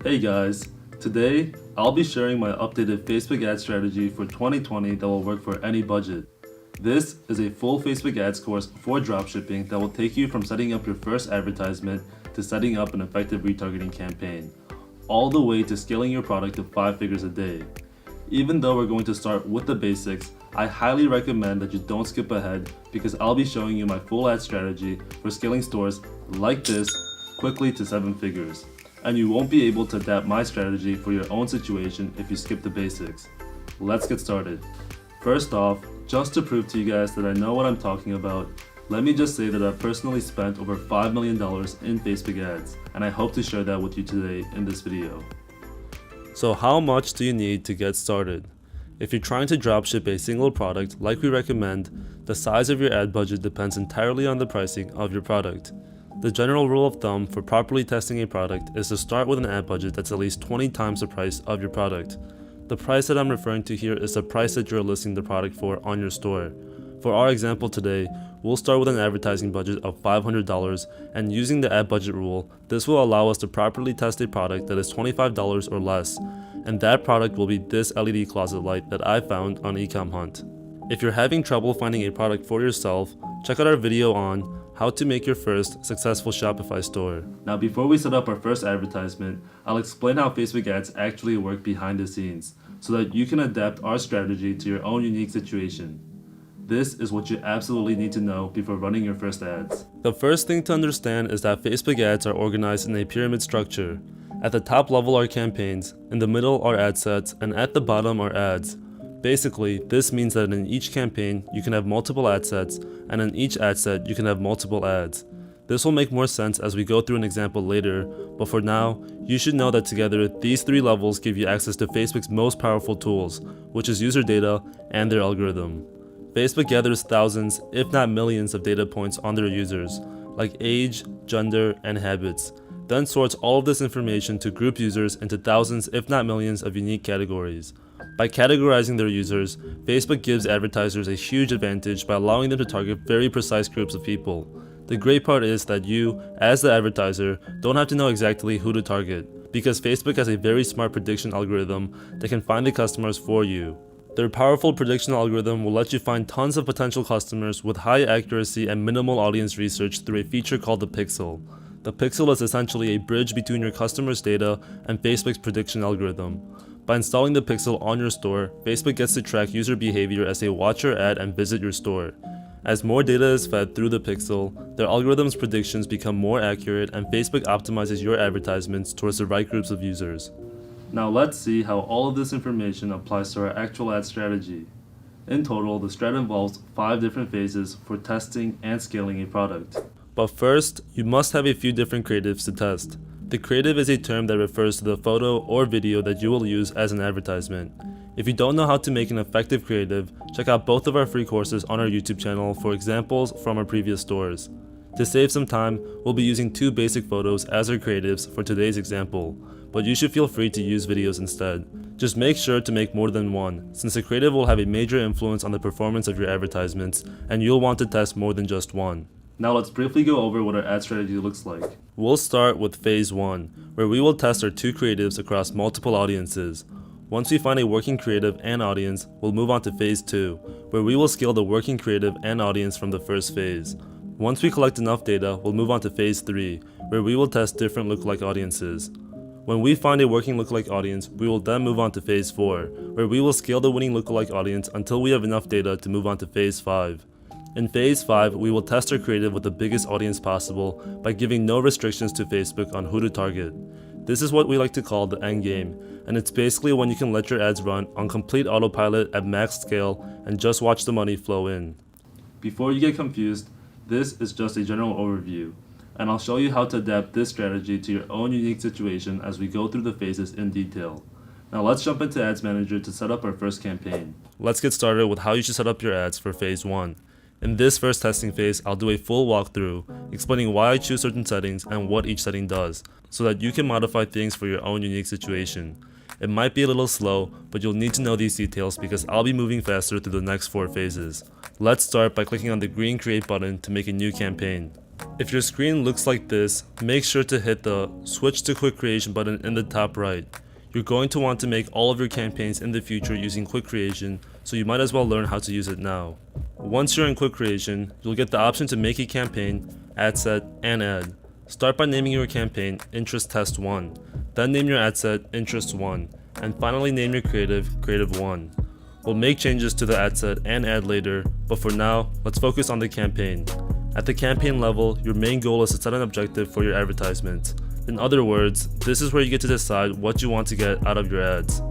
Hey guys, today I'll be sharing my updated Facebook ad strategy for 2020 that will work for any budget. This is a full Facebook ads course for dropshipping that will take you from setting up your first advertisement to setting up an effective retargeting campaign, all the way to scaling your product to 5 figures a day. Even though we're going to start with the basics, I highly recommend that you don't skip ahead because I'll be showing you my full ad strategy for scaling stores like this quickly to 7 figures. And you won't be able to adapt my strategy for your own situation if you skip the basics. Let's get started. First off, just to prove to you guys that I know what I'm talking about, let me just say that I've personally spent over $5 million in Facebook ads, and I hope to share that with you today in this video. So how much do you need to get started? If you're trying to dropship a single product like we recommend, the size of your ad budget depends entirely on the pricing of your product. The general rule of thumb for properly testing a product is to start with an ad budget that's at least 20 times the price of your product. The price that I'm referring to here is the price that you're listing the product for on your store. For our example today, we'll start with an advertising budget of $500, and using the ad budget rule, this will allow us to properly test a product that is $25 or less, and that product will be this LED closet light that I found on EcomHunt. If you're having trouble finding a product for yourself, check out our video on how to make your first successful Shopify store. Now before we set up our first advertisement, I'll explain how Facebook ads actually work behind the scenes so that you can adapt our strategy to your own unique situation. This is what you absolutely need to know before running your first ads. The first thing to understand is that Facebook ads are organized in a pyramid structure. At the top level are campaigns, in the middle are ad sets, and at the bottom are ads. Basically, this means that in each campaign, you can have multiple ad sets, and in each ad set, you can have multiple ads. This will make more sense as we go through an example later, but for now, you should know that together, these 3 levels give you access to Facebook's most powerful tools, which is user data and their algorithm. Facebook gathers thousands, if not millions, of data points on their users, like age, gender, and habits, then sorts all of this information to group users into thousands, if not millions, of unique categories. By categorizing their users, Facebook gives advertisers a huge advantage by allowing them to target very precise groups of people. The great part is that you, as the advertiser, don't have to know exactly who to target, because Facebook has a very smart prediction algorithm that can find the customers for you. Their powerful prediction algorithm will let you find tons of potential customers with high accuracy and minimal audience research through a feature called the Pixel. The Pixel is essentially a bridge between your customers' data and Facebook's prediction algorithm. By installing the Pixel on your store, Facebook gets to track user behavior as they watch your ad and visit your store. As more data is fed through the Pixel, their algorithm's predictions become more accurate and Facebook optimizes your advertisements towards the right groups of users. Now let's see how all of this information applies to our actual ad strategy. In total, the strat involves 5 different phases for testing and scaling a product. But first, you must have a few different creatives to test. The creative is a term that refers to the photo or video that you will use as an advertisement. If you don't know how to make an effective creative, check out both of our free courses on our YouTube channel for examples from our previous stores. To save some time, we'll be using 2 basic photos as our creatives for today's example, but you should feel free to use videos instead. Just make sure to make more than one, since the creative will have a major influence on the performance of your advertisements, and you'll want to test more than just one. Now let's briefly go over what our ad strategy looks like. We'll start with phase 1, where we will test our 2 creatives across multiple audiences. Once we find a working creative and audience, we'll move on to phase 2, where we will scale the working creative and audience from the first phase. Once we collect enough data, we'll move on to phase 3, where we will test different lookalike audiences. When we find a working lookalike audience, we will then move on to phase 4, where we will scale the winning lookalike audience until we have enough data to move on to phase 5. In phase 5, we will test our creative with the biggest audience possible by giving no restrictions to Facebook on who to target. This is what we like to call the end game, and it's basically when you can let your ads run on complete autopilot at max scale and just watch the money flow in. Before you get confused, this is just a general overview, and I'll show you how to adapt this strategy to your own unique situation as we go through the phases in detail. Now let's jump into Ads Manager to set up our first campaign. Let's get started with how you should set up your ads for phase 1. In this first testing phase, I'll do a full walkthrough, explaining why I choose certain settings and what each setting does, so that you can modify things for your own unique situation. It might be a little slow, but you'll need to know these details because I'll be moving faster through the next 4 phases. Let's start by clicking on the green Create button to make a new campaign. If your screen looks like this, make sure to hit the Switch to Quick Creation button in the top right. You're going to want to make all of your campaigns in the future using Quick Creation, so you might as well learn how to use it now. Once you're in Quick Creation, you'll get the option to make a campaign, ad set, and ad. Start by naming your campaign Interest Test 1, then name your ad set Interest 1, and finally name your creative Creative 1. We'll make changes to the ad set and ad later, but for now, let's focus on the campaign. At the campaign level, your main goal is to set an objective for your advertisement. In other words, this is where you get to decide what you want to get out of your ads.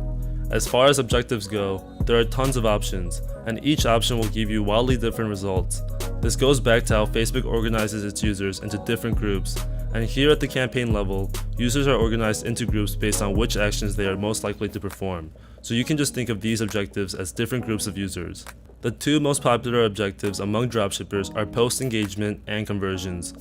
As far as objectives go, there are tons of options, and each option will give you wildly different results. This goes back to how Facebook organizes its users into different groups, and here at the campaign level, users are organized into groups based on which actions they are most likely to perform, so you can just think of these objectives as different groups of users. The two most popular objectives among dropshippers are post engagement and conversions.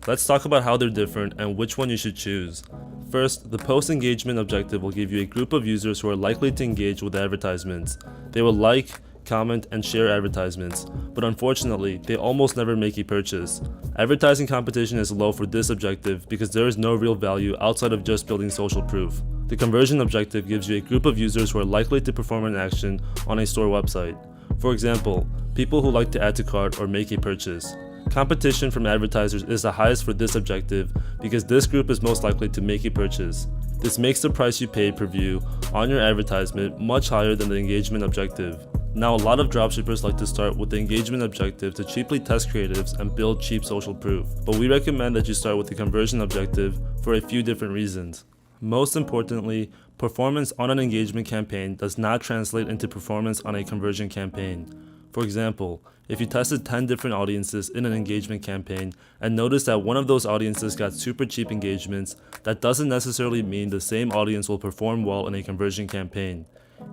Let's talk about how they're different and which one you should choose. First, the post engagement objective will give you a group of users who are likely to engage with advertisements. They will like, comment, and share advertisements, but unfortunately, they almost never make a purchase. Advertising competition is low for this objective because there is no real value outside of just building social proof. The conversion objective gives you a group of users who are likely to perform an action on a store website. For example, people who like to add to cart or make a purchase. Competition from advertisers is the highest for this objective because this group is most likely to make a purchase. This makes the price you pay per view on your advertisement much higher than the engagement objective. Now, a lot of dropshippers like to start with the engagement objective to cheaply test creatives and build cheap social proof, but we recommend that you start with the conversion objective for a few different reasons. Most importantly, performance on an engagement campaign does not translate into performance on a conversion campaign. For example, if you tested 10 different audiences in an engagement campaign and noticed that one of those audiences got super cheap engagements, that doesn't necessarily mean the same audience will perform well in a conversion campaign.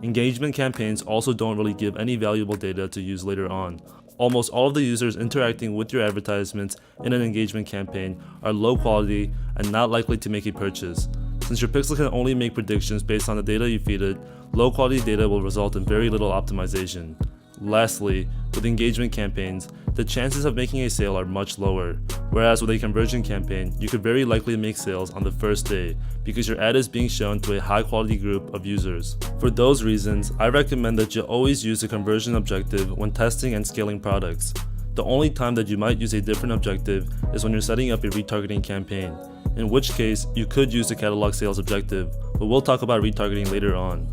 Engagement campaigns also don't really give any valuable data to use later on. Almost all of the users interacting with your advertisements in an engagement campaign are low quality and not likely to make a purchase. Since your pixel can only make predictions based on the data you feed it, low quality data will result in very little optimization. Lastly, with engagement campaigns, the chances of making a sale are much lower, whereas with a conversion campaign, you could very likely make sales on the first day because your ad is being shown to a high quality group of users. For those reasons, I recommend that you always use the conversion objective when testing and scaling products. The only time that you might use a different objective is when you're setting up a retargeting campaign, in which case you could use the catalog sales objective, but we'll talk about retargeting later on.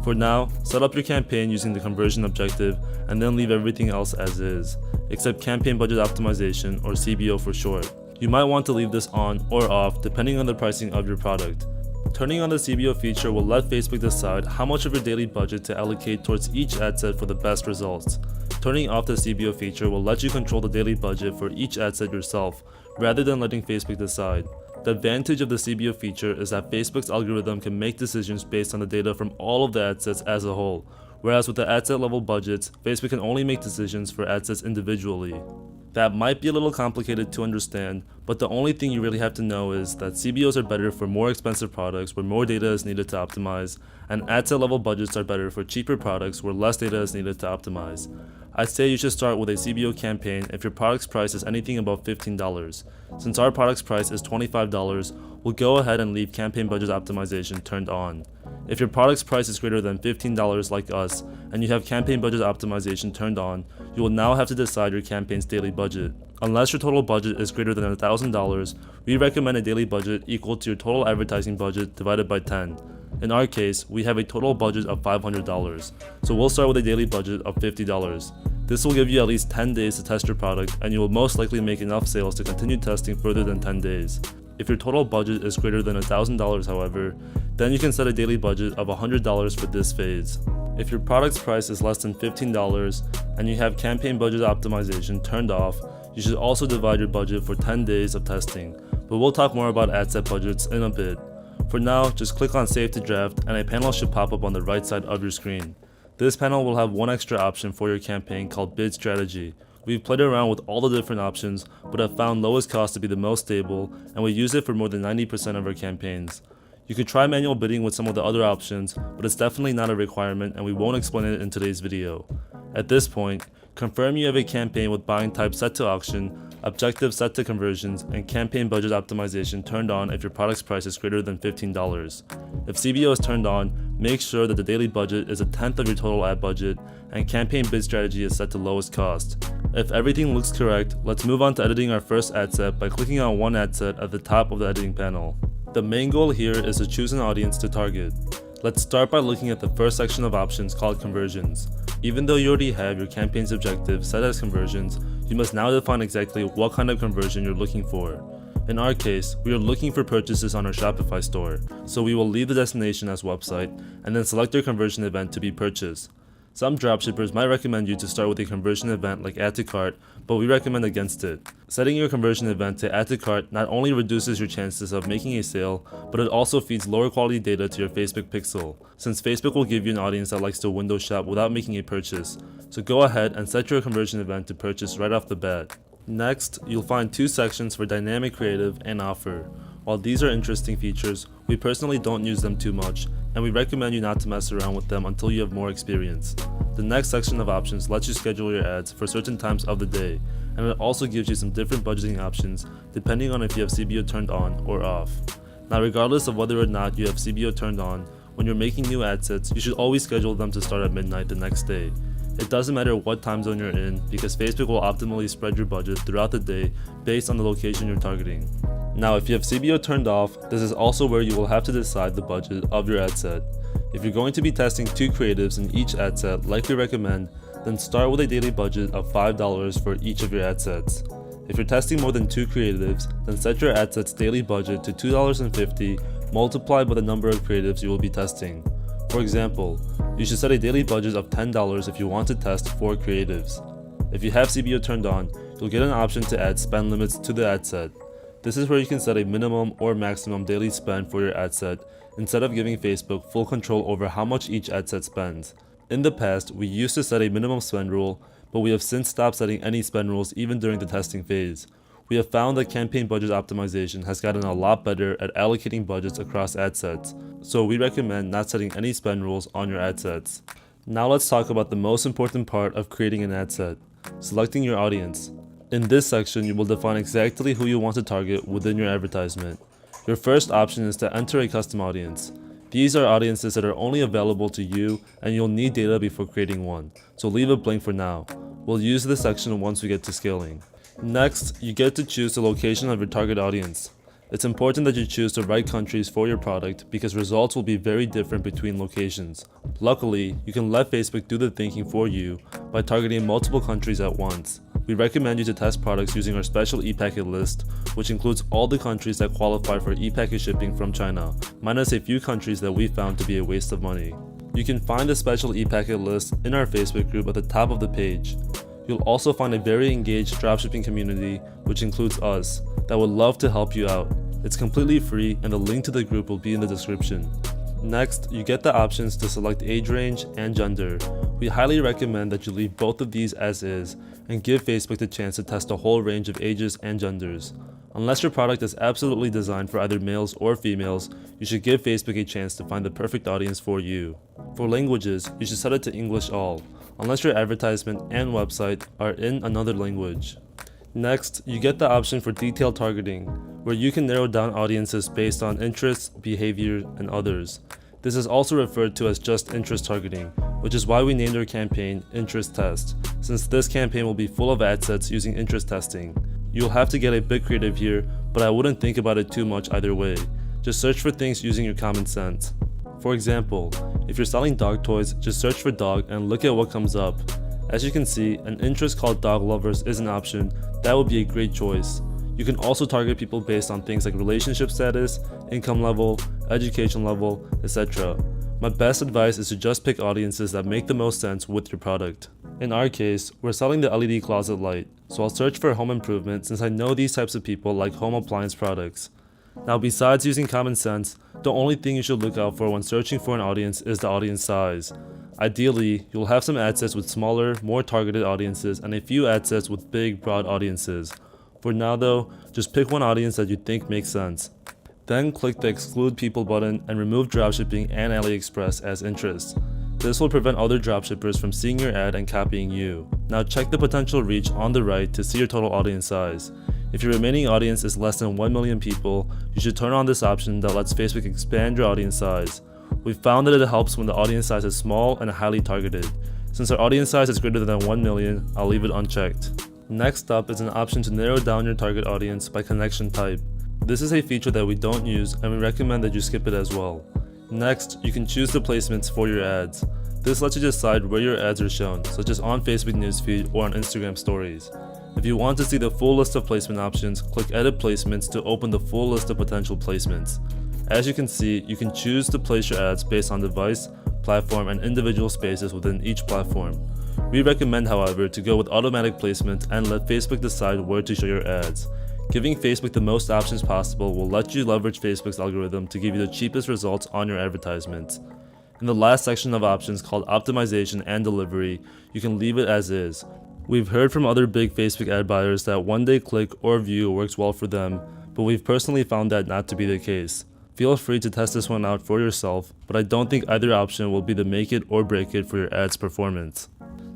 For now, set up your campaign using the conversion objective and then leave everything else as is, except campaign budget optimization or CBO for short. You might want to leave this on or off depending on the pricing of your product. Turning on the CBO feature will let Facebook decide how much of your daily budget to allocate towards each ad set for the best results. Turning off the CBO feature will let you control the daily budget for each ad set yourself, rather than letting Facebook decide. The advantage of the CBO feature is that Facebook's algorithm can make decisions based on the data from all of the ad sets as a whole, whereas with the ad set level budgets, Facebook can only make decisions for ad sets individually. That might be a little complicated to understand, but the only thing you really have to know is that CBOs are better for more expensive products where more data is needed to optimize, and ad set level budgets are better for cheaper products where less data is needed to optimize. I'd say you should start with a CBO campaign if your product's price is anything above $15. Since our product's price is $25, we'll go ahead and leave campaign budget optimization turned on. If your product's price is greater than $15 like us, and you have campaign budget optimization turned on, you will now have to decide your campaign's daily budget. Unless your total budget is greater than $1,000, we recommend a daily budget equal to your total advertising budget divided by 10. In our case, we have a total budget of $500, so we'll start with a daily budget of $50. This will give you at least 10 days to test your product, and you will most likely make enough sales to continue testing further than 10 days. If your total budget is greater than $1,000, however, then you can set a daily budget of $100 for this phase. If your product's price is less than $15 and you have campaign budget optimization turned off, you should also divide your budget for 10 days of testing, but we'll talk more about ad set budgets in a bit. For now, just click on Save to Draft and a panel should pop up on the right side of your screen. This panel will have one extra option for your campaign called Bid Strategy. We've played around with all the different options, but have found lowest cost to be the most stable, and we use it for more than 90% of our campaigns. You could try manual bidding with some of the other options, but it's definitely not a requirement and we won't explain it in today's video. At this point, confirm you have a campaign with buying type set to auction, objective set to conversions, and campaign budget optimization turned on if your product's price is greater than $15. If CBO is turned on, make sure that the daily budget is a tenth of your total ad budget, and campaign bid strategy is set to lowest cost. If everything looks correct, let's move on to editing our first ad set by clicking on one ad set at the top of the editing panel. The main goal here is to choose an audience to target. Let's start by looking at the first section of options called conversions. Even though you already have your campaign's objective set as conversions, you must now define exactly what kind of conversion you're looking for. In our case, we are looking for purchases on our Shopify store, so we will leave the destination as website and then select your conversion event to be purchased. Some dropshippers might recommend you to start with a conversion event like add to cart, but we recommend against it. Setting your conversion event to add to cart not only reduces your chances of making a sale, but it also feeds lower quality data to your Facebook pixel, since Facebook will give you an audience that likes to window shop without making a purchase. So go ahead and set your conversion event to purchase right off the bat. Next, you'll find two sections for dynamic creative and offer. While these are interesting features, we personally don't use them too much, and we recommend you not to mess around with them until you have more experience. The next section of options lets you schedule your ads for certain times of the day, and it also gives you some different budgeting options depending on if you have CBO turned on or off. Now, regardless of whether or not you have CBO turned on, when you're making new ad sets, you should always schedule them to start at midnight the next day. It doesn't matter what time zone you're in, because Facebook will optimally spread your budget throughout the day based on the location you're targeting. Now, if you have CBO turned off, this is also where you will have to decide the budget of your ad set. If you're going to be testing 2 creatives in each ad set like we recommend, then start with a daily budget of $5 for each of your ad sets. If you're testing more than 2 creatives, then set your ad set's daily budget to $2.50 multiplied by the number of creatives you will be testing. For example, you should set a daily budget of $10 if you want to test 4 creatives. If you have CBO turned on, you'll get an option to add spend limits to the ad set. This is where you can set a minimum or maximum daily spend for your ad set instead of giving Facebook full control over how much each ad set spends. In the past, we used to set a minimum spend rule, but we have since stopped setting any spend rules even during the testing phase. We have found that campaign budget optimization has gotten a lot better at allocating budgets across ad sets, so we recommend not setting any spend rules on your ad sets. Now let's talk about the most important part of creating an ad set: selecting your audience. In this section, you will define exactly who you want to target within your advertisement. Your first option is to enter a custom audience. These are audiences that are only available to you, and you'll need data before creating one, so leave it blank for now. We'll use this section once we get to scaling. Next, you get to choose the location of your target audience. It's important that you choose the right countries for your product because results will be very different between locations. Luckily, you can let Facebook do the thinking for you by targeting multiple countries at once. We recommend you to test products using our special ePacket list, which includes all the countries that qualify for ePacket shipping from China, minus a few countries that we found to be a waste of money. You can find the special ePacket list in our Facebook group at the top of the page. You'll also find a very engaged dropshipping community, which includes us, that would love to help you out. It's completely free, and the link to the group will be in the description. Next, you get the options to select age range and gender. We highly recommend that you leave both of these as is and give Facebook the chance to test a whole range of ages and genders. Unless your product is absolutely designed for either males or females, you should give Facebook a chance to find the perfect audience for you. For languages, you should set it to English all, unless your advertisement and website are in another language. Next, you get the option for detailed targeting, where you can narrow down audiences based on interests, behavior, and others. This is also referred to as just interest targeting, which is why we named our campaign Interest Test, since this campaign will be full of ad sets using interest testing. You'll have to get a bit creative here, but I wouldn't think about it too much either way. Just search for things using your common sense. For example, if you're selling dog toys, just search for dog and look at what comes up. As you can see, an interest called dog lovers is an option that would be a great choice. You can also target people based on things like relationship status, income level, education level, etc. My best advice is to just pick audiences that make the most sense with your product. In our case, we're selling the LED closet light, so I'll search for home improvement since I know these types of people like home appliance products. Now, besides using common sense, the only thing you should look out for when searching for an audience is the audience size. Ideally, you'll have some ad sets with smaller, more targeted audiences and a few ad sets with big, broad audiences. For now though, just pick one audience that you think makes sense. Then click the exclude people button and remove dropshipping and AliExpress as interests. This will prevent other dropshippers from seeing your ad and copying you. Now check the potential reach on the right to see your total audience size. If your remaining audience is less than 1 million people, you should turn on this option that lets Facebook expand your audience size. We've found that it helps when the audience size is small and highly targeted. Since our audience size is greater than 1 million, I'll leave it unchecked. Next up is an option to narrow down your target audience by connection type. This is a feature that we don't use and we recommend that you skip it as well. Next, you can choose the placements for your ads. This lets you decide where your ads are shown, such as on Facebook newsfeed or on Instagram stories. If you want to see the full list of placement options, click Edit Placements to open the full list of potential placements. As you can see, you can choose to place your ads based on device, platform, and individual spaces within each platform. We recommend, however, to go with automatic placement and let Facebook decide where to show your ads. Giving Facebook the most options possible will let you leverage Facebook's algorithm to give you the cheapest results on your advertisements. In the last section of options called Optimization and Delivery, you can leave it as is. We've heard from other big Facebook ad buyers that one-day click or view works well for them, but we've personally found that not to be the case. Feel free to test this one out for yourself, but I don't think either option will be the make it or break it for your ad's performance.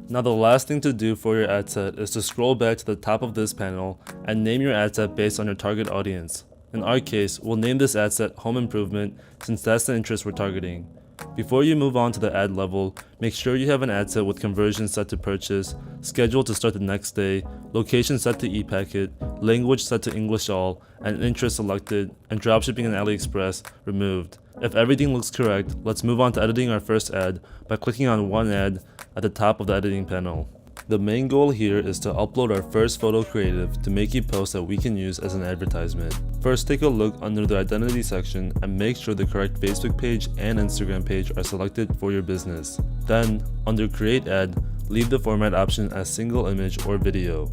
Now the last thing to do for your ad set is to scroll back to the top of this panel and name your ad set based on your target audience. In our case, we'll name this ad set Home Improvement since that's the interest we're targeting. Before you move on to the ad level, make sure you have an ad set with conversion set to purchase, schedule to start the next day, location set to ePacket, language set to English all, and interest selected, and dropshipping and AliExpress removed. If everything looks correct, let's move on to editing our first ad by clicking on one ad at the top of the editing panel. The main goal here is to upload our first photo creative to make a post that we can use as an advertisement. First, take a look under the identity section and make sure the correct Facebook page and Instagram page are selected for your business. Then, under create ad, leave the format option as single image or video.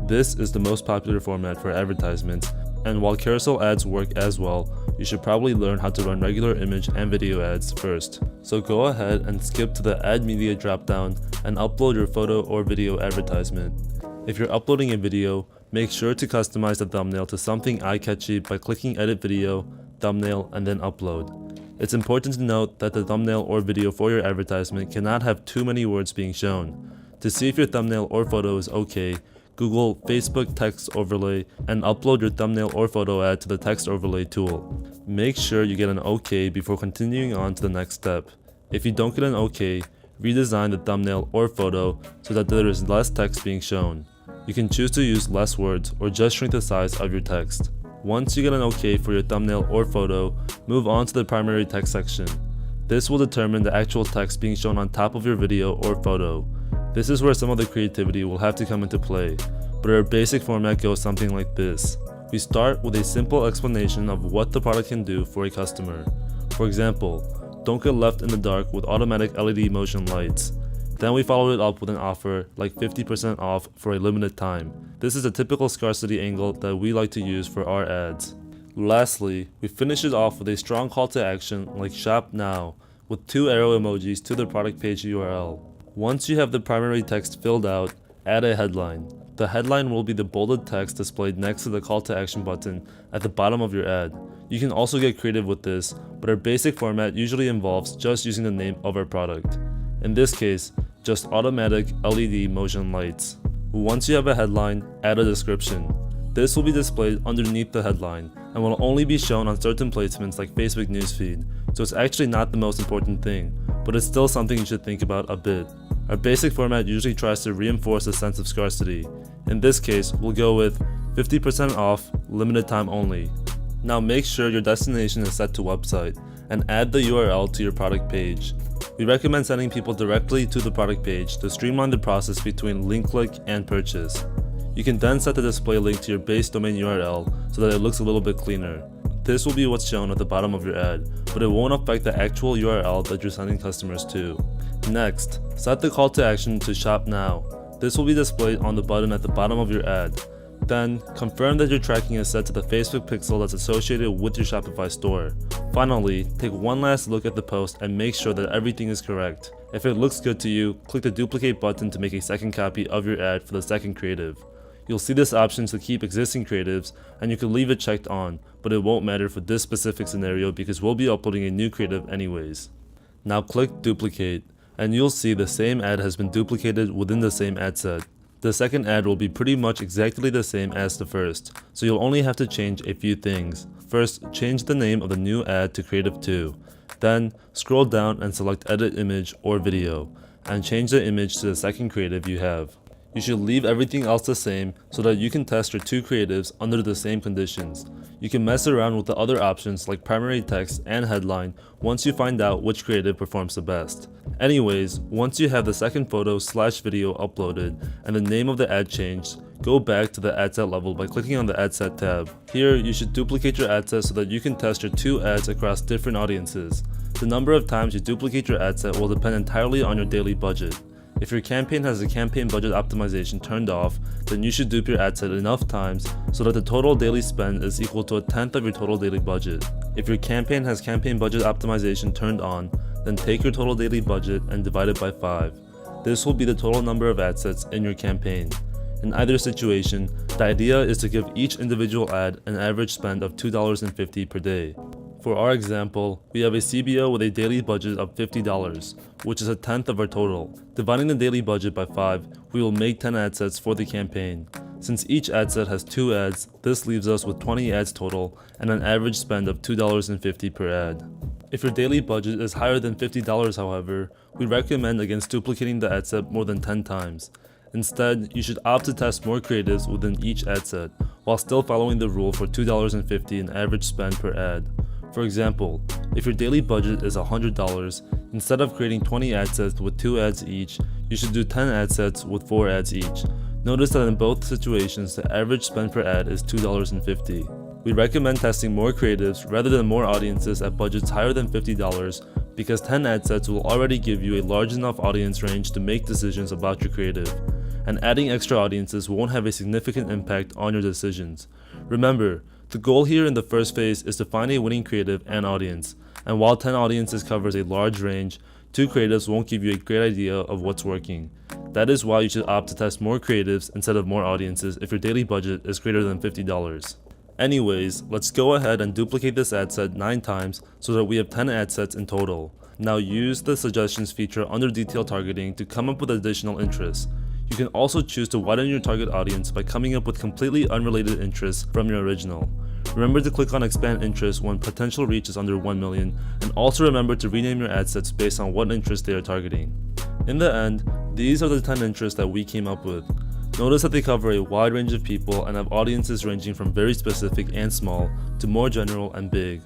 This is the most popular format for advertisements, and while carousel ads work as well, you should probably learn how to run regular image and video ads first. So go ahead and skip to the Add Media dropdown and upload your photo or video advertisement. If you're uploading a video, make sure to customize the thumbnail to something eye-catchy by clicking Edit Video, Thumbnail, and then Upload. It's important to note that the thumbnail or video for your advertisement cannot have too many words being shown. To see if your thumbnail or photo is okay, Google Facebook Text Overlay and upload your thumbnail or photo ad to the Text Overlay tool. Make sure you get an OK before continuing on to the next step. If you don't get an OK, redesign the thumbnail or photo so that there is less text being shown. You can choose to use less words or just shrink the size of your text. Once you get an OK for your thumbnail or photo, move on to the primary text section. This will determine the actual text being shown on top of your video or photo. This is where some of the creativity will have to come into play, but our basic format goes something like this. We start with a simple explanation of what the product can do for a customer. For example, don't get left in the dark with automatic LED motion lights. Then we follow it up with an offer like 50% off for a limited time. This is a typical scarcity angle that we like to use for our ads. Lastly, we finish it off with a strong call to action like Shop Now with 2 arrow emojis to the product page URL. Once you have the primary text filled out, add a headline. The headline will be the bolded text displayed next to the call to action button at the bottom of your ad. You can also get creative with this, but our basic format usually involves just using the name of our product. In this case, just automatic LED motion lights. Once you have a headline, add a description. This will be displayed underneath the headline and will only be shown on certain placements like Facebook newsfeed, so it's actually not the most important thing, but it's still something you should think about a bit. Our basic format usually tries to reinforce a sense of scarcity. In this case, we'll go with 50% off, limited time only. Now make sure your destination is set to website and add the URL to your product page. We recommend sending people directly to the product page to streamline the process between link click and purchase. You can then set the display link to your base domain URL so that it looks a little bit cleaner. This will be what's shown at the bottom of your ad, but it won't affect the actual URL that you're sending customers to. Next, set the call to action to Shop Now. This will be displayed on the button at the bottom of your ad. Then, confirm that your tracking is set to the Facebook pixel that's associated with your Shopify store. Finally, take one last look at the post and make sure that everything is correct. If it looks good to you, click the duplicate button to make a second copy of your ad for the second creative. You'll see this option to keep existing creatives, and you can leave it checked on, but it won't matter for this specific scenario because we'll be uploading a new creative anyways. Now click Duplicate. and you'll see the same ad has been duplicated within the same ad set. The second ad will be pretty much exactly the same as the first, so you'll only have to change a few things. First, change the name of the new ad to Creative 2. Then, scroll down and select Edit Image or Video, and change the image to the second creative you have. You should leave everything else the same so that you can test your two creatives under the same conditions. You can mess around with the other options like primary text and headline once you find out which creative performs the best. Anyways, once you have the second photo/video uploaded and the name of the ad changed, go back to the ad set level by clicking on the ad set tab. Here, you should duplicate your ad set so that you can test your two ads across different audiences. The number of times you duplicate your ad set will depend entirely on your daily budget. If your campaign has the campaign budget optimization turned off, then you should dupe your ad set enough times so that the total daily spend is equal to 1/10 of your total daily budget. If your campaign has campaign budget optimization turned on, then take your total daily budget and divide it by 5. This will be the total number of ad sets in your campaign. In either situation, the idea is to give each individual ad an average spend of $2.50 per day. For our example, we have a CBO with a daily budget of $50, which is 1/10 of our total. Dividing the daily budget by 5, we will make 10 ad sets for the campaign. Since each ad set has 2 ads, this leaves us with 20 ads total and an average spend of $2.50 per ad. If your daily budget is higher than $50, however, we recommend against duplicating the ad set more than 10 times. Instead, you should opt to test more creatives within each ad set, while still following the rule for $2.50 in average spend per ad. For example, if your daily budget is $100, instead of creating 20 ad sets with 2 ads each, you should do 10 ad sets with 4 ads each. Notice that in both situations, the average spend per ad is $2.50. We recommend testing more creatives rather than more audiences at budgets higher than $50 because 10 ad sets will already give you a large enough audience range to make decisions about your creative, and adding extra audiences won't have a significant impact on your decisions. Remember, the goal here in the first phase is to find a winning creative and audience, and while 10 audiences covers a large range, 2 creatives won't give you a great idea of what's working. That is why you should opt to test more creatives instead of more audiences if your daily budget is greater than $50. Anyways, let's go ahead and duplicate this ad set 9 times so that we have 10 ad sets in total. Now use the suggestions feature under detailed targeting to come up with additional interests. You can also choose to widen your target audience by coming up with completely unrelated interests from your original. Remember to click on expand interest when potential reach is under 1 million, and also remember to rename your ad sets based on what interest they are targeting. In the end, these are the 10 interests that we came up with. Notice that they cover a wide range of people and have audiences ranging from very specific and small to more general and big.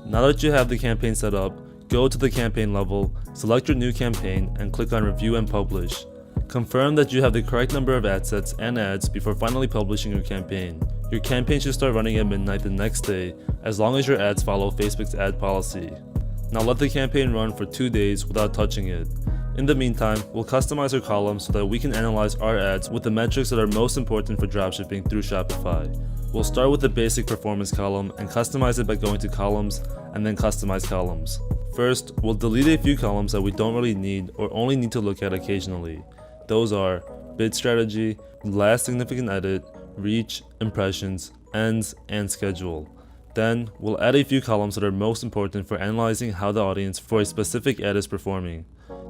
Now that you have the campaign set up, go to the campaign level, select your new campaign, and click on review and publish. Confirm that you have the correct number of ad sets and ads before finally publishing your campaign. Your campaign should start running at midnight the next day, as long as your ads follow Facebook's ad policy. Now let the campaign run for 2 days without touching it. In the meantime, we'll customize our columns so that we can analyze our ads with the metrics that are most important for dropshipping through Shopify. We'll start with the basic performance column and customize it by going to columns and then customize columns. First, we'll delete a few columns that we don't really need or only need to look at occasionally. Those are bid strategy, last significant edit, reach, impressions, ends, and schedule. Then, we'll add a few columns that are most important for analyzing how the audience for a specific ad is performing.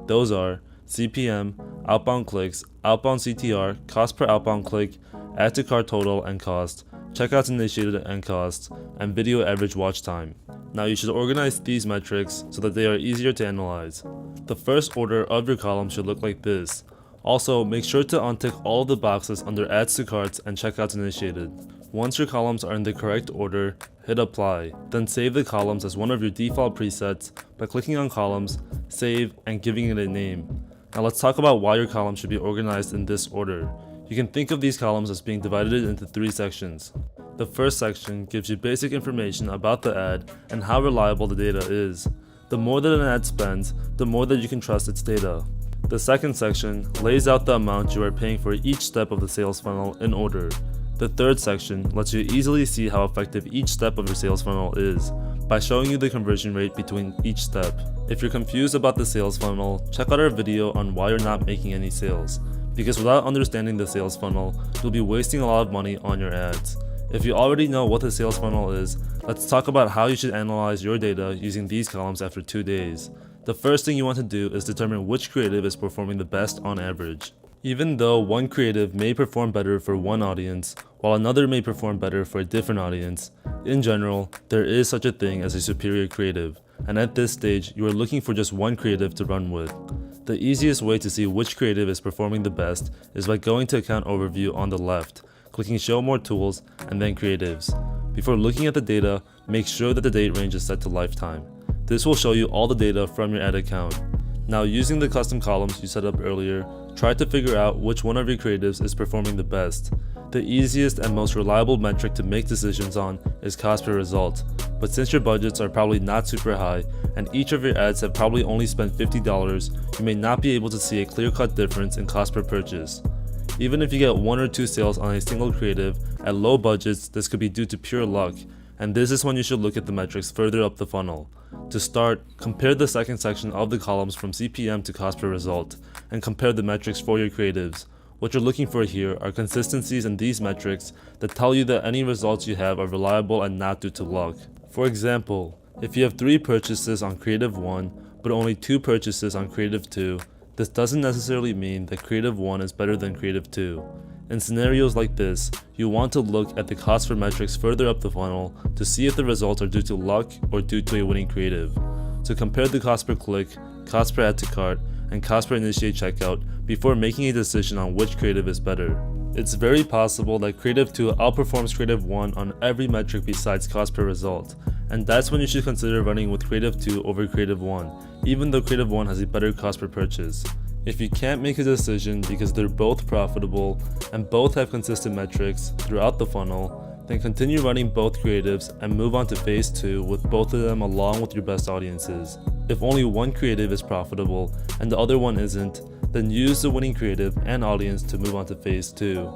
Those are CPM, outbound clicks, outbound CTR, cost per outbound click, add to cart total and cost, checkouts initiated and cost, and video average watch time. Now you should organize these metrics so that they are easier to analyze. The first order of your column should look like this. Also, make sure to untick all of the boxes under adds to carts and checkouts initiated. Once your columns are in the correct order, hit apply, then save the columns as one of your default presets by clicking on columns, save, and giving it a name. Now let's talk about why your columns should be organized in this order. You can think of these columns as being divided into 3 sections. The first section gives you basic information about the ad and how reliable the data is. The more that an ad spends, the more that you can trust its data. The second section lays out the amount you are paying for each step of the sales funnel in order. The third section lets you easily see how effective each step of your sales funnel is by showing you the conversion rate between each step. If you're confused about the sales funnel, check out our video on why you're not making any sales, because without understanding the sales funnel, you'll be wasting a lot of money on your ads. If you already know what the sales funnel is, let's talk about how you should analyze your data using these columns after 2 days. The first thing you want to do is determine which creative is performing the best on average. Even though one creative may perform better for one audience, while another may perform better for a different audience, in general, there is such a thing as a superior creative, and at this stage, you are looking for just one creative to run with. The easiest way to see which creative is performing the best is by going to Account Overview on the left, clicking Show More Tools, and then Creatives. Before looking at the data, make sure that the date range is set to lifetime. This will show you all the data from your ad account. Now, using the custom columns you set up earlier, try to figure out which one of your creatives is performing the best. The easiest and most reliable metric to make decisions on is cost per result, but since your budgets are probably not super high and each of your ads have probably only spent $50, you may not be able to see a clear-cut difference in cost per purchase. Even if you get 1 or 2 sales on a single creative, at low budgets this could be due to pure luck, and this is when you should look at the metrics further up the funnel. To start, compare the second section of the columns from CPM to cost per result, and compare the metrics for your creatives. What you're looking for here are consistencies in these metrics that tell you that any results you have are reliable and not due to luck. For example, if you have 3 purchases on Creative 1, but only 2 purchases on Creative 2, this doesn't necessarily mean that Creative 1 is better than Creative 2. In scenarios like this, you want to look at the cost per metrics further up the funnel to see if the results are due to luck or due to a winning creative. So compare the cost per click, cost per add to cart, and cost per initiate checkout before making a decision on which creative is better. It's very possible that Creative 2 outperforms Creative 1 on every metric besides cost per result, and that's when you should consider running with Creative 2 over Creative 1, even though Creative 1 has a better cost per purchase. If you can't make a decision because they're both profitable and both have consistent metrics throughout the funnel, then continue running both creatives and move on to phase 2 with both of them along with your best audiences. If only one creative is profitable and the other one isn't, then use the winning creative and audience to move on to phase 2.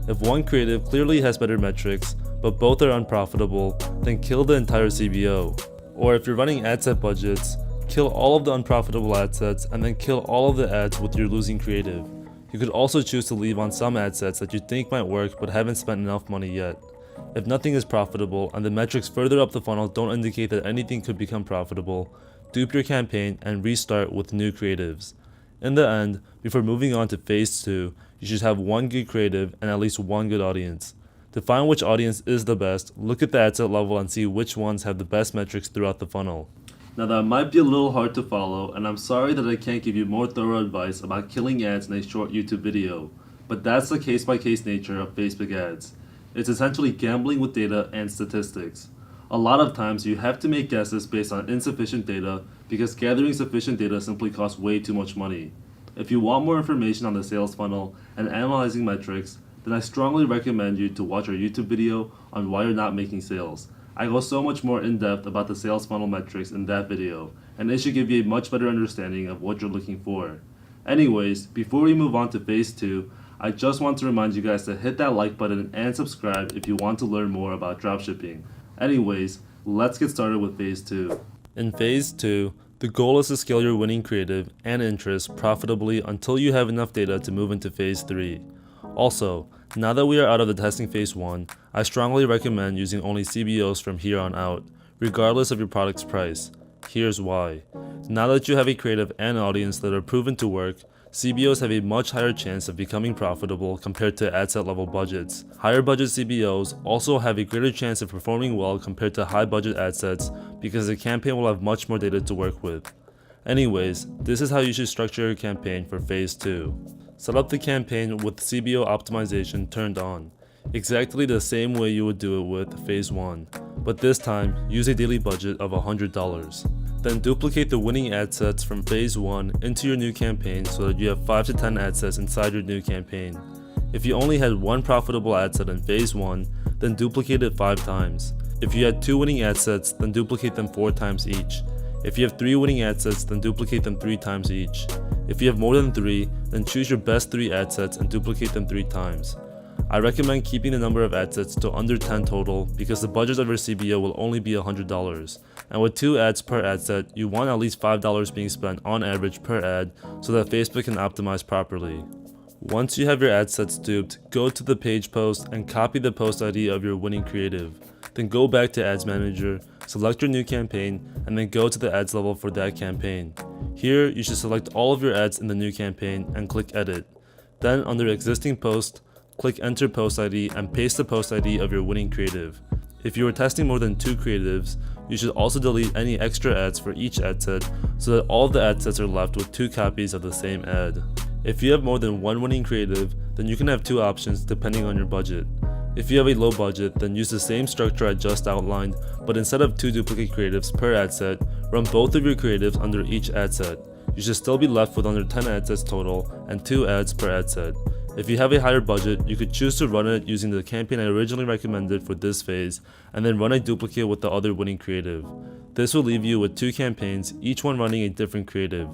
If one creative clearly has better metrics but both are unprofitable, then kill the entire CBO. Or if you're running ad set budgets, kill all of the unprofitable ad sets and then kill all of the ads with your losing creative. You could also choose to leave on some ad sets that you think might work but haven't spent enough money yet. If nothing is profitable and the metrics further up the funnel don't indicate that anything could become profitable, dupe your campaign and restart with new creatives. In the end, before moving on to phase 2, you should have one good creative and at least one good audience. To find which audience is the best, look at the ad set level and see which ones have the best metrics throughout the funnel. Now that might be a little hard to follow, and I'm sorry that I can't give you more thorough advice about killing ads in a short YouTube video, but that's the case-by-case nature of Facebook ads. It's essentially gambling with data and statistics. A lot of times you have to make guesses based on insufficient data because gathering sufficient data simply costs way too much money. If you want more information on the sales funnel and analyzing metrics, then I strongly recommend you to watch our YouTube video on why you're not making sales. I go so much more in depth about the sales funnel metrics in that video, and it should give you a much better understanding of what you're looking for. Anyways, before we move on to phase 2, I just want to remind you guys to hit that like button and subscribe if you want to learn more about dropshipping. Anyways, let's get started with phase 2. In phase 2, the goal is to scale your winning creative and interest profitably until you have enough data to move into phase 3. Also, now that we are out of the testing phase 1, I strongly recommend using only CBOs from here on out, regardless of your product's price. Here's why. Now that you have a creative and audience that are proven to work, CBOs have a much higher chance of becoming profitable compared to ad set level budgets. Higher budget CBOs also have a greater chance of performing well compared to high budget ad sets because the campaign will have much more data to work with. Anyways, this is how you should structure your campaign for phase 2. Set up the campaign with CBO optimization turned on, exactly the same way you would do it with phase 1, but this time use a daily budget of $100. Then duplicate the winning ad sets from phase 1 into your new campaign so that you have 5 to 10 ad sets inside your new campaign. If you only had one profitable ad set in phase 1, then duplicate it 5 times. If you had 2 winning ad sets, then duplicate them 4 times each. If you have 3 winning ad sets, then duplicate them 3 times each. If you have more than 3, then choose your best 3 ad sets and duplicate them 3 times. I recommend keeping the number of ad sets to under 10 total because the budget of your CBO will only be $100. And with 2 ads per ad set, you want at least $5 being spent on average per ad so that Facebook can optimize properly. Once you have your ad sets duped, go to the page post and copy the post ID of your winning creative. Then go back to Ads Manager, select your new campaign, and then go to the ads level for that campaign. Here, you should select all of your ads in the new campaign and click Edit. Then under Existing Post, click Enter Post ID and paste the post ID of your winning creative. If you are testing more than 2 creatives, you should also delete any extra ads for each ad set so that all of the ad sets are left with 2 copies of the same ad. If you have more than 1 winning creative, then you can have 2 options depending on your budget. If you have a low budget, then use the same structure I just outlined, but instead of 2 duplicate creatives per ad set, run both of your creatives under each ad set. You should still be left with under 10 ad sets total and 2 ads per ad set. If you have a higher budget, you could choose to run it using the campaign I originally recommended for this phase, and then run a duplicate with the other winning creative. This will leave you with 2 campaigns, each one running a different creative.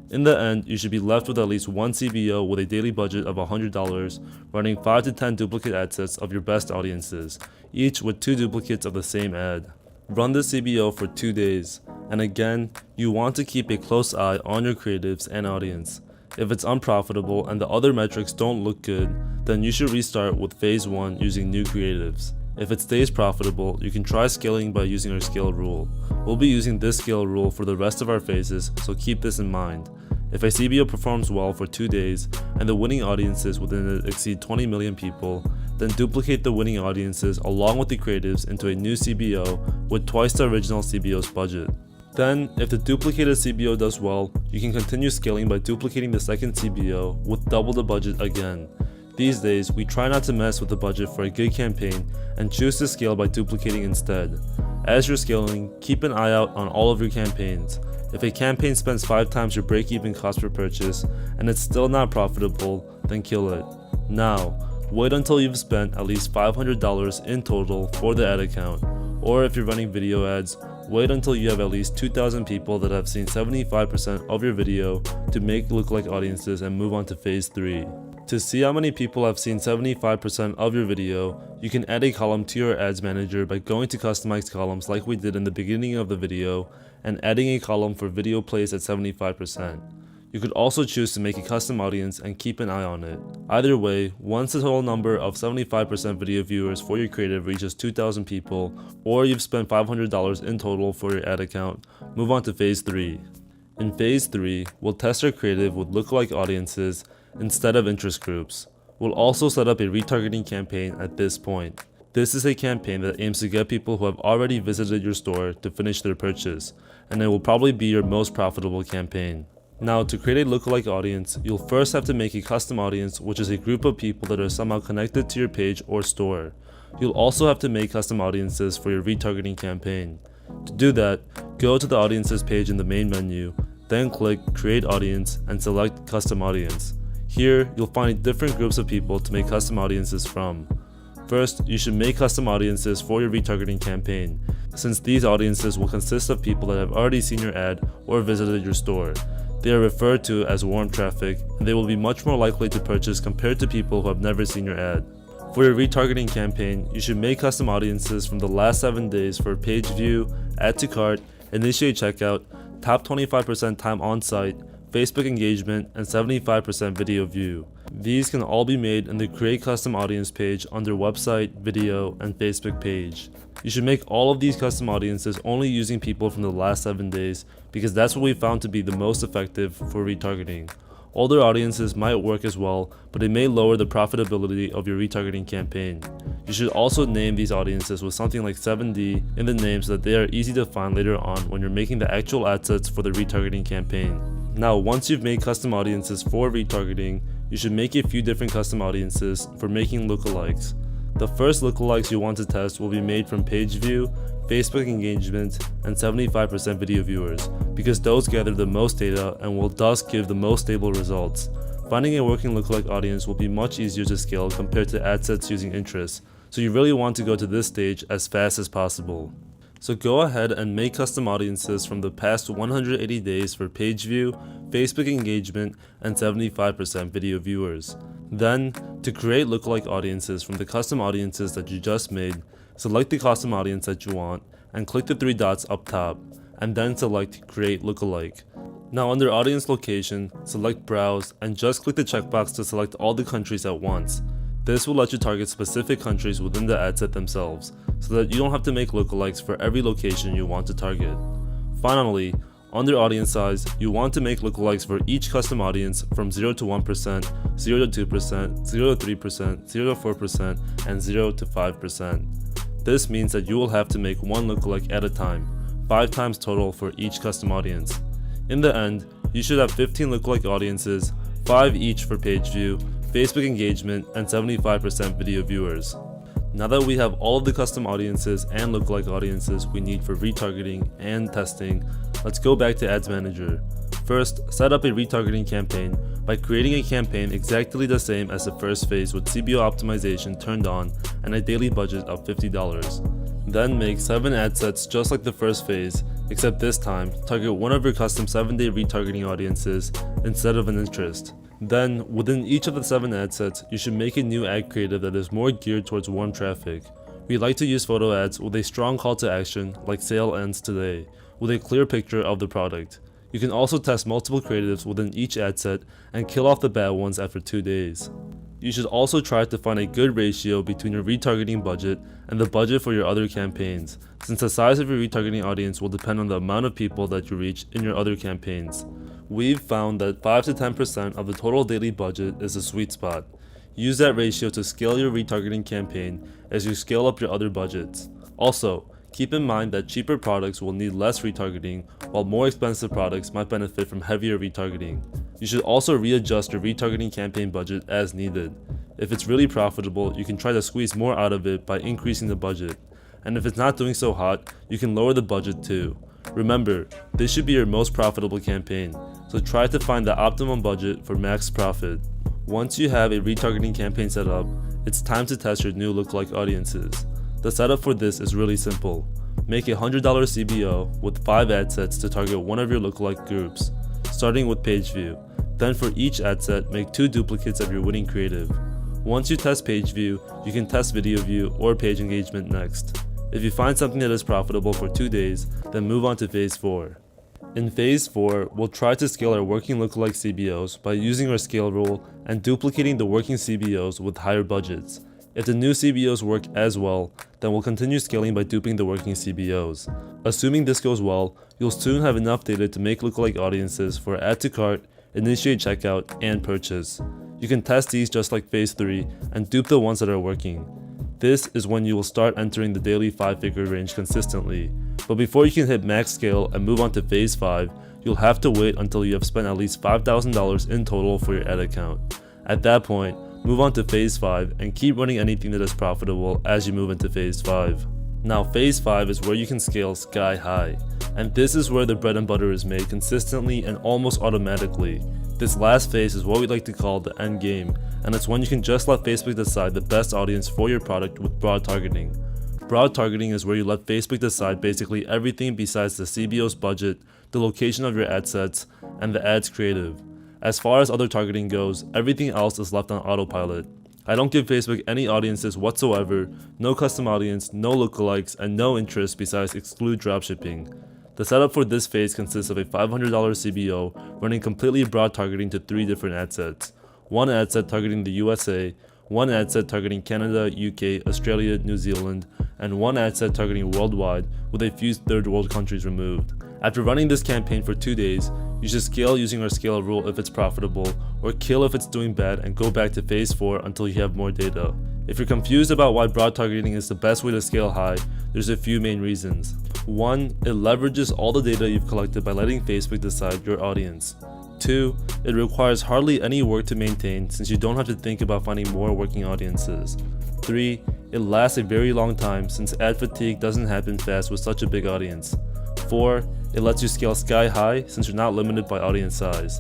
In the end, you should be left with at least 1 CBO with a daily budget of $100, running 5 to 10 duplicate ad sets of your best audiences, each with 2 duplicates of the same ad. Run the CBO for 2 days, and again, you want to keep a close eye on your creatives and audience. If it's unprofitable and the other metrics don't look good, then you should restart with phase 1 using new creatives. If it stays profitable, you can try scaling by using our scale rule. We'll be using this scale rule for the rest of our phases, so keep this in mind. If a CBO performs well for 2 days and the winning audiences within it exceed 20 million people, then duplicate the winning audiences along with the creatives into a new CBO with twice the original CBO's budget. Then, if the duplicated CBO does well, you can continue scaling by duplicating the second CBO with double the budget again. These days, we try not to mess with the budget for a good campaign and choose to scale by duplicating instead. As you're scaling, keep an eye out on all of your campaigns. If a campaign spends 5 times your break-even cost per purchase and it's still not profitable, then kill it. Now, wait until you've spent at least $500 in total for the ad account, or if you're running video ads, wait until you have at least 2,000 people that have seen 75% of your video to make lookalike audiences and move on to phase 3. To see how many people have seen 75% of your video, you can add a column to your ads manager by going to customize columns like we did in the beginning of the video and adding a column for video plays at 75%. You could also choose to make a custom audience and keep an eye on it. Either way, once the total number of 75% video viewers for your creative reaches 2,000 people, or you've spent $500 in total for your ad account, move on to phase 3. In phase 3, we'll test our creative with lookalike audiences instead of interest groups. We'll also set up a retargeting campaign at this point. This is a campaign that aims to get people who have already visited your store to finish their purchase, and it will probably be your most profitable campaign. Now, to create a lookalike audience, you'll first have to make a custom audience, which is a group of people that are somehow connected to your page or store. You'll also have to make custom audiences for your retargeting campaign. To do that, go to the audiences page in the main menu, then click Create Audience and select Custom Audience. Here, you'll find different groups of people to make custom audiences from. First, you should make custom audiences for your retargeting campaign, since these audiences will consist of people that have already seen your ad or visited your store. They are referred to as warm traffic, and they will be much more likely to purchase compared to people who have never seen your ad. For your retargeting campaign, you should make custom audiences from the last 7 days for page view, add to cart, initiate checkout, top 25% time on site, Facebook engagement, and 75% video view. These can all be made in the Create Custom Audience page under Website, Video, and Facebook page. You should make all of these custom audiences only using people from the last 7 days because that's what we found to be the most effective for retargeting. Older audiences might work as well, but it may lower the profitability of your retargeting campaign. You should also name these audiences with something like 7D in the name so that they are easy to find later on when you're making the actual ad sets for the retargeting campaign. Now, once you've made custom audiences for retargeting, you should make a few different custom audiences for making lookalikes. The first lookalikes you want to test will be made from page view, Facebook engagement, and 75% video viewers, because those gather the most data and will thus give the most stable results. Finding a working lookalike audience will be much easier to scale compared to ad sets using interests, so you really want to go to this stage as fast as possible. So go ahead and make custom audiences from the past 180 days for page view, Facebook engagement, and 75% video viewers. Then, to create lookalike audiences from the custom audiences that you just made, select the custom audience that you want and click the 3 dots up top, and then select Create Lookalike. Now under Audience Location, select Browse and just click the checkbox to select all the countries at once. This will let you target specific countries within the ad set themselves, so that you don't have to make lookalikes for every location you want to target. Finally, Under audience size, you want to make lookalikes for each custom audience from 0 to 1%, 0 to 2%, 0 to 3%, 0 to 4%, and 0 to 5%. This means that you will have to make one lookalike at a time, 5 times total for each custom audience. In the end, you should have 15 lookalike audiences, 5 each for page view, Facebook engagement, and 75% video viewers. Now that we have all of the custom audiences and lookalike audiences we need for retargeting and testing, let's go back to Ads Manager. First, set up a retargeting campaign by creating a campaign exactly the same as the first phase with CBO optimization turned on and a daily budget of $50. Then make 7 ad sets just like the first phase, except this time target one of your custom 7-day retargeting audiences instead of an interest. Then, within each of the 7 ad sets, you should make a new ad creative that is more geared towards warm traffic. We like to use photo ads with a strong call to action like sale ends today, with a clear picture of the product. You can also test multiple creatives within each ad set and kill off the bad ones after 2 days. You should also try to find a good ratio between your retargeting budget and the budget for your other campaigns, since the size of your retargeting audience will depend on the amount of people that you reach in your other campaigns. We've found that 5 to 10% of the total daily budget is a sweet spot. Use that ratio to scale your retargeting campaign as you scale up your other budgets. Also, keep in mind that cheaper products will need less retargeting, while more expensive products might benefit from heavier retargeting. You should also readjust your retargeting campaign budget as needed. If it's really profitable, you can try to squeeze more out of it by increasing the budget. And if it's not doing so hot, you can lower the budget too. Remember, this should be your most profitable campaign, so try to find the optimum budget for max profit. Once you have a retargeting campaign set up, it's time to test your new lookalike audiences. The setup for this is really simple. Make a $100 CBO with 5 ad sets to target one of your lookalike groups, starting with page view. Then for each ad set, make 2 duplicates of your winning creative. Once you test page view, you can test video view or page engagement next. If you find something that is profitable for 2 days, then move on to phase 4. In phase 4, we'll try to scale our working lookalike CBOs by using our scale rule and duplicating the working CBOs with higher budgets. If the new CBOs work as well, then we'll continue scaling by duping the working CBOs. Assuming this goes well, you'll soon have enough data to make lookalike audiences for add to cart, initiate checkout, and purchase. You can test these just like phase 3 and dupe the ones that are working. This is when you will start entering the daily 5-figure range consistently. But before you can hit max scale and move on to phase 5, you'll have to wait until you have spent at least $5,000 in total for your ad account. At that point, move on to phase 5 and keep running anything that is profitable as you move into phase 5. Now phase 5 is where you can scale sky high, and this is where the bread and butter is made consistently and almost automatically. This last phase is what we like to call the end game, and it's when you can just let Facebook decide the best audience for your product with broad targeting. Broad targeting is where you let Facebook decide basically everything besides the CBO's budget, the location of your ad sets, and the ad's creative. As far as other targeting goes, everything else is left on autopilot. I don't give Facebook any audiences whatsoever, no custom audience, no lookalikes, and no interest besides exclude dropshipping. The setup for this phase consists of a $500 CBO running completely broad targeting to 3 different ad sets. 1 ad set targeting the USA, 1 ad set targeting Canada, UK, Australia, New Zealand, and 1 ad set targeting worldwide with a few third world countries removed. After running this campaign for 2 days, you should scale using our scale rule if it's profitable, or kill if it's doing bad and go back to phase 4 until you have more data. If you're confused about why broad targeting is the best way to scale high, there's a few main reasons. 1. It leverages all the data you've collected by letting Facebook decide your audience. 2. It requires hardly any work to maintain since you don't have to think about finding more working audiences. 3. It lasts a very long time since ad fatigue doesn't happen fast with such a big audience. 4. It lets you scale sky high since you're not limited by audience size.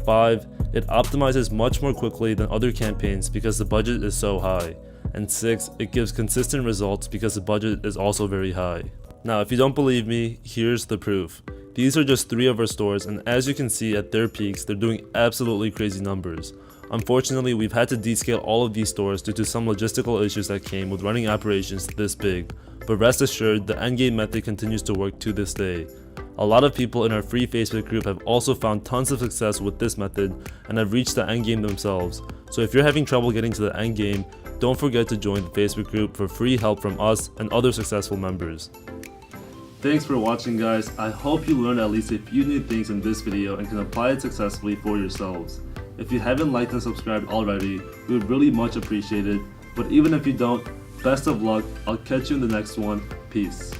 5. It optimizes much more quickly than other campaigns because the budget is so high. And 6. It gives consistent results because the budget is also very high. Now, if you don't believe me, here's the proof. These are just 3 of our stores, and as you can see at their peaks, they're doing absolutely crazy numbers. Unfortunately, we've had to descale all of these stores due to some logistical issues that came with running operations this big, but rest assured, the endgame method continues to work to this day. A lot of people in our free Facebook group have also found tons of success with this method and have reached the endgame themselves, so if you're having trouble getting to the endgame, don't forget to join the Facebook group for free help from us and other successful members. Thanks for watching, guys. I hope you learned at least a few new things in this video and can apply it successfully for yourselves. If you haven't liked and subscribed already, we would really much appreciate it. But even if you don't, best of luck. I'll catch you in the next one. Peace.